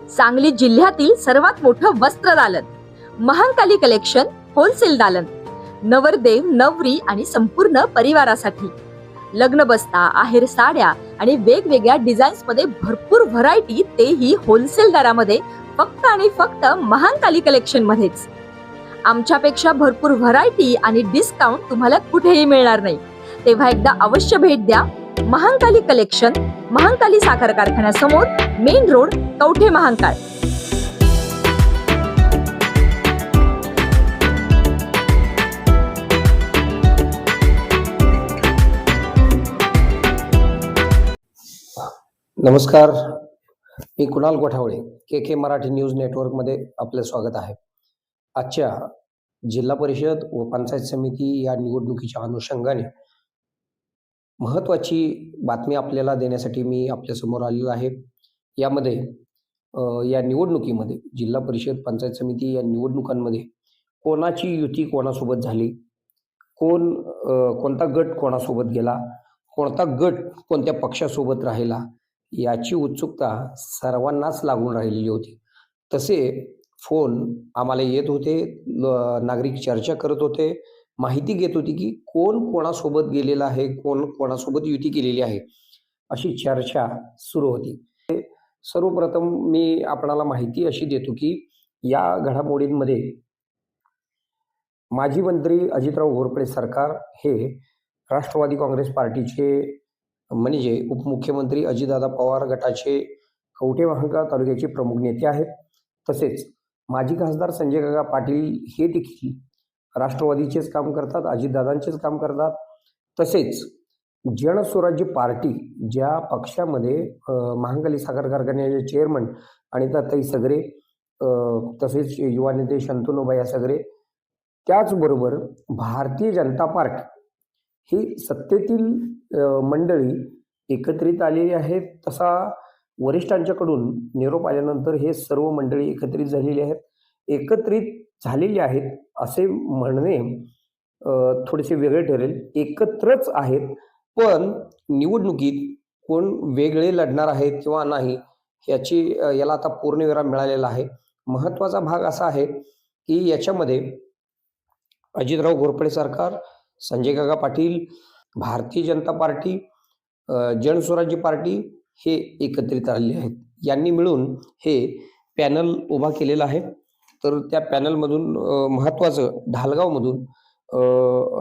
सांगली जिल्ह्यातील सर्वात मोठं वस्त्र दालन, महांकाली कलेक्शन होलसेल दालन, नवरदेव नवरी आणि संपूर्ण परिवारासाठी लग्न बस्ता, आहेर साड्या आणि वेगवेगळ्या डिझाईन्स मध्ये भरपूर व्हरायटी, तेही होलसेल दरामध्ये, फक्त आणि फक्त महांकाली कलेक्शन मध्येच. आमच्यापेक्षा भरपूर व्हरायटी आणि डिस्काउंट तुम्हाला कुठेही मिळणार नाही. तेव्हा एकदा अवश्य भेट द्या. महांकाली कलेक्शन, महांकाली साखर कारखान्यासमोर, मेन रोड, कवठे महांकाळ. नमस्कार, मी कुणाल गोठावळे, के मराठी न्यूज नेटवर्क मध्ये आपले स्वागत आहे. आजच्या जिल्हा परिषद व पंचायत समिती या निवडणुकीच्या अनुषंगाने महत्त्वाची बातमी आपल्याला देण्यासाठी मी आपल्या समोर आलेलो आहे. यामध्ये या निवडणुकीमध्ये जिल्हा परिषद पंचायत समिती या निवडणुकांमध्ये कोणाची युती कोणासोबत झाली, कोणता गट कोणासोबत गेला, कोणता गट कोणत्या पक्षासोबत राहिला, याची उत्सुकता सर्वांनाच लागून राहिलेली होती. तसे फोन आम्हाला येत होते, नागरिक चर्चा करत होते, माहिती घेत होती की कोण कोणासोबत गेलेला आहे, कोण कोणासोबत युती केलेली आहे, अशी चर्चा सुरू होती. सर्वप्रथम मी आपणाला माहिती अशी देतो की या घडामोडींमध्ये माजी मंत्री अजितराव घोरपडे सरकार हे राष्ट्रवादी काँग्रेस पार्टीचे म्हणजे उपमुख्यमंत्री अजितदादा पवार गटाचे कवठे महांकाळ तालुक्याचे प्रमुख नेते आहेत. तसेच माजी खासदार संजय काका पाटील हे देखील राष्ट्रवादीचेच काम करतात, अजितदादांचेच काम करतात. तसेच जनस्वराज्य पार्टी ज्या पक्षामध्ये महांकाली साखर कारखान्याचे चेअरमन अनिताताई सगरे, तसेच युवा नेते शंतनुबाई सगरे, त्याचबरोबर भारतीय जनता पार्टी ही सत्तेतील मंडळी एकत्रित आलेली आहेत. तसा वरिष्ठांच्याकडून निरोप आल्यानंतर हे सर्व मंडळी एकत्रित झालेली आहेत असे म्हणणे थोडेसे वेगळे ठरेल. एकत्रच आहेत, पण निवडणुकीत कोण वेगळे लढणार आहेत किंवा नाही याला आता पूर्णविराम मिळालेला आहे. महत्त्वाचा भाग असा आहे की याच्यामध्ये अजितराव घोरपडे सरकार, संजय काका पाटील, भारतीय जनता पार्टी, जनस्वराज्य पार्टी हे एकत्रित आलेले आहेत. यांनी मिळून हे पॅनल उभा केलेला आहे. तर त्या पॅनलमधून महत्त्वाचं ढालगावमधून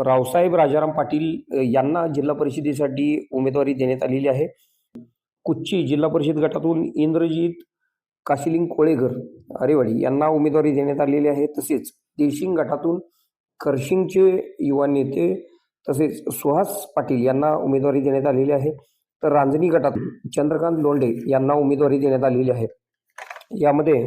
रावसाहेब राजाराम पाटील यांना जिल्हा परिषदेसाठी उमेदवारी देण्यात आलेली आहे. कुच्ची जिल्हा परिषद गटातून इंद्रजित काशिलिंग कोळेकर अरेवाडी यांना उमेदवारी देण्यात आलेली आहे. तसेच देशिंग गटातून करशिंगचे युवा नेते तसेच सुहास पाटील यांना उमेदवारी देण्यात आलेली आहे. तर रांजणी गटातून चंद्रकांत लोंढे यांना उमेदवारी देण्यात आलेली आहे. यामध्ये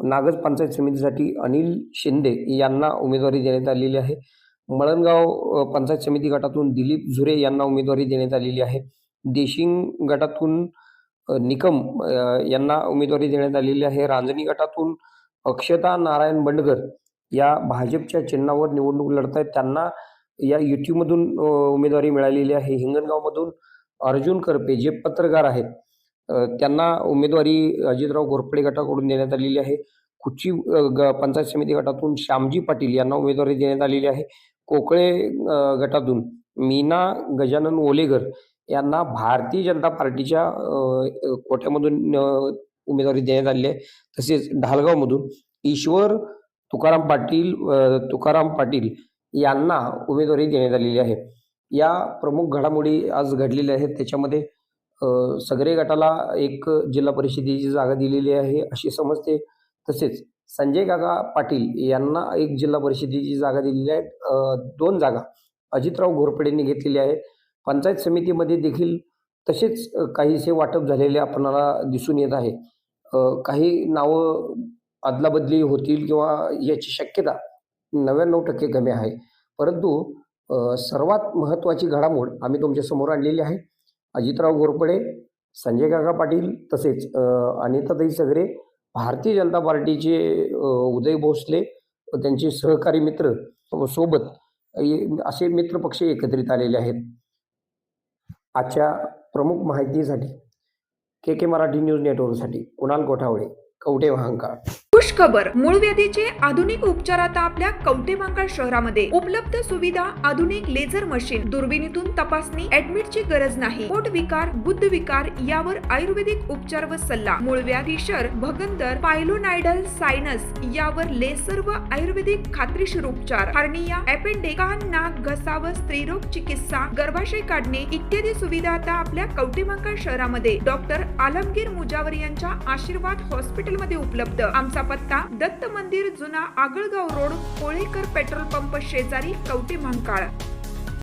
नागज पंचायत समितीसाठी अनिल शिंदे यांना उमेदवारी देण्यात आलेली आहे. मळणगाव पंचायत समिती गटातून दिलीप झुरे यांना उमेदवारी देण्यात आलेली आहे. देशिंग गटातून निकम यांना उमेदवारी देण्यात आलेली आहे. रांजणी गटातून अक्षता नारायण बंडगर या भाजपच्या चिन्हावर निवडणूक लढत आहेत, त्यांना या युतीमधून उमेदवारी मिळालेली आहे. हिंगणगावमधून अर्जुन करपे जे पत्रकार आहेत त्यांना उमेदवारी अजितराव घोरपडे गटाकडून देण्यात आलेली आहे. कुची पंचायत समिती गटातून श्यामजी पाटील यांना उमेदवारी देण्यात आलेली आहे. कोकळे गटातून मीना गजानन ओलेकर यांना भारतीय जनता पार्टीच्या कोट्यामधून उमेदवारी देण्यात आलेली आहे. तसेच ढालगावमधून ईश्वर तुकाराम पाटील यांना उमेदवारी देण्यात आलेली आहे. या प्रमुख घडामोडी आज घडलेल्या आहेत. त्याच्यामध्ये सगळे गटाला एक जिल्हा परिषदेची जागा दिलेली आहे अशी समजते. तसेच संजय काका पाटील यांना एक जिल्हा परिषदेची जागा दिलेली आहे. 2 जागा अजितराव घोरपडेंनी घेतलेली आहे. पंचायत समितीमध्ये देखील तसेच काहीसे वाटप झालेले आपल्याला दिसून येत आहे. काही नावं अदलाबदली होतील किंवा याची शक्यता 99% कमी आहे. परंतु सर्वात महत्त्वाची घडामोड आम्ही तुमच्या समोर आणलेली आहे. अजितराव घोरपडे, संजय काका पाटील तसेच अनिताताई सगरे, भारतीय जनता पार्टीचे उदय भोसले व त्यांचे सहकारी मित्र सोबत असे मित्रपक्ष एकत्रित आलेले आहेत. आजच्या प्रमुख माहितीसाठी के मराठी न्यूज नेटवर्कसाठी कुणाल कोठावळे, कवठे महांकाळ. खुश खबर, मूळ व्याधीचे आधुनिक उपचार आता आपल्या कवठे महांकाळ शहरामध्ये उपलब्ध. सुविधा, आधुनिक लेझर मशीन, दुर्बिणीतून तपासणी, ऍडमिटची गरज नाही. पोट विकार, बुद्ध विकार यावर आयुर्वेदिक उपचार व सल्ला. मूळ व्याधी, शर, भगंदर, पायलोनायडल, सायनस यावर लेसर व आयुर्वेदिक खात्रीशीर उपचार. हार्निया, अपेंडिक्स, कान, नाक, घसा व स्त्रीरोग चिकित्सा, गर्भाशय काढणे इत्यादी सुविधा आता आपल्या कवठे महांकाळ शहरामध्ये डॉक्टर आलमगीर मुजावर यांच्या आशीर्वाद हॉस्पिटल मध्ये उपलब्ध. आमचा पत्ता दत्त मंदिर, जुना Agalgaon road, Kolekar petrol pump शेजारी, कवठे महांकाळ.